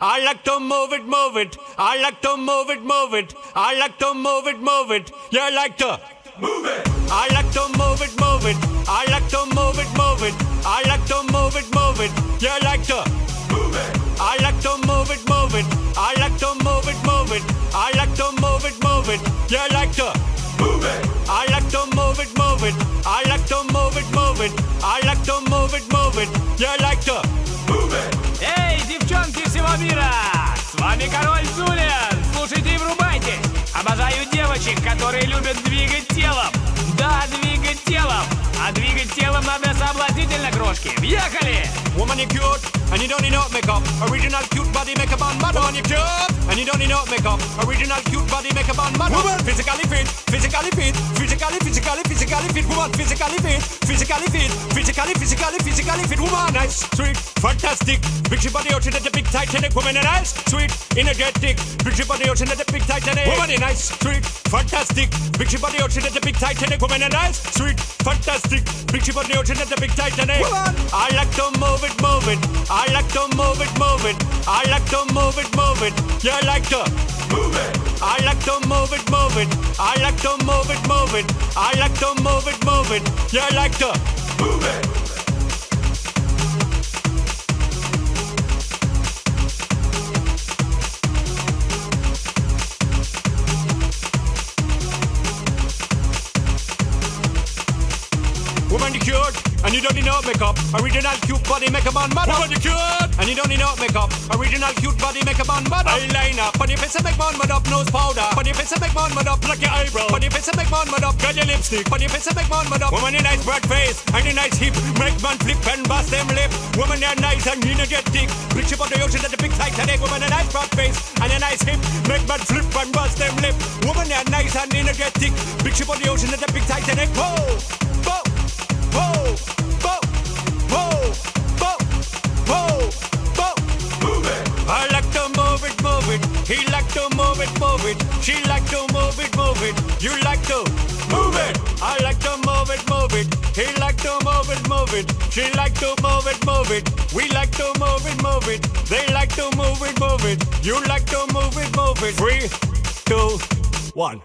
I like to move it, move it. I like to move it, move it. I like to move it, move it. You like to move it. I like to move it, move it. I like to move it, move it. I like to move it, move it. You like to move it. I like to move it, move it. I like to move it, move it. I like to move it, move it. You like to move it. I like to move it, move it. I like to move it, move it. I like to move it, move it. You like to move it. Эй, девчонки всего мира! С вами Король Джулиан! Слушайте и врубайтесь! Обожаю девочек, которые любят двигать телом! Да, двигать телом! А двигать телом надо соблазнительно, крошки! Въехали! Woman, you cute, and you don't need no makeup. Original cute body makeup on mad. Woman, you cute, and you don't need no makeup. Original cute body makeup on mad. Woman, physically fit, physically fit, physically fit. Woman, physically fit, physically fit, physically fit. Woman, nice, sweet, fantastic. Big ship on the ocean at the big Titanic. Woman, nice, sweet, energetic. Big ship on the ocean at the big Titanic. Woman, nice, sweet, fantastic. Big ship on the ocean at the big Titanic. Woman, nice, sweet, fantastic. Big ship on the ocean at the big Titanic. Woman, I like to move it, move it. I like to move it, move it. I like to move it, move it. You like to move it. I like to move it, move it. I like to move it, move it. I like to move it, move it. You like to move it. Woman, you cute, and you don't need no makeup. Original cute body makeup on mad. Woman, you cute, and you don't need no makeup. Original cute body makeup on mad. Eyeliner, on your face and make man mad up. Nose powder, on your face and make man mad up. Pluck your eyebrow, on your face and make man mad up. Got your lipstick, on your face and make man mad up. Woman, you nice broad face and a nice hip. Make man flip and bust them lip. Woman, you're nice and energetic. Big ship on the ocean at the big Titanic. Woman, a nice broad face and a nice hip. Make man flip and bust them lip. Woman, you're nice and energetic. Big ship on the ocean at the big Titanic. Whoa, whoa. Whoa, whoa, whoa, whoa, whoa, whoa. Move it. I like to move it, move it. He like to move it, move it. She like to move it, move it. You like to move it. I like to move it, move it. He like to move it, move it. She like to move it, move it. We like to move it, move it. They like to move it, move it. You like to move it, move it. 3, 2, 1.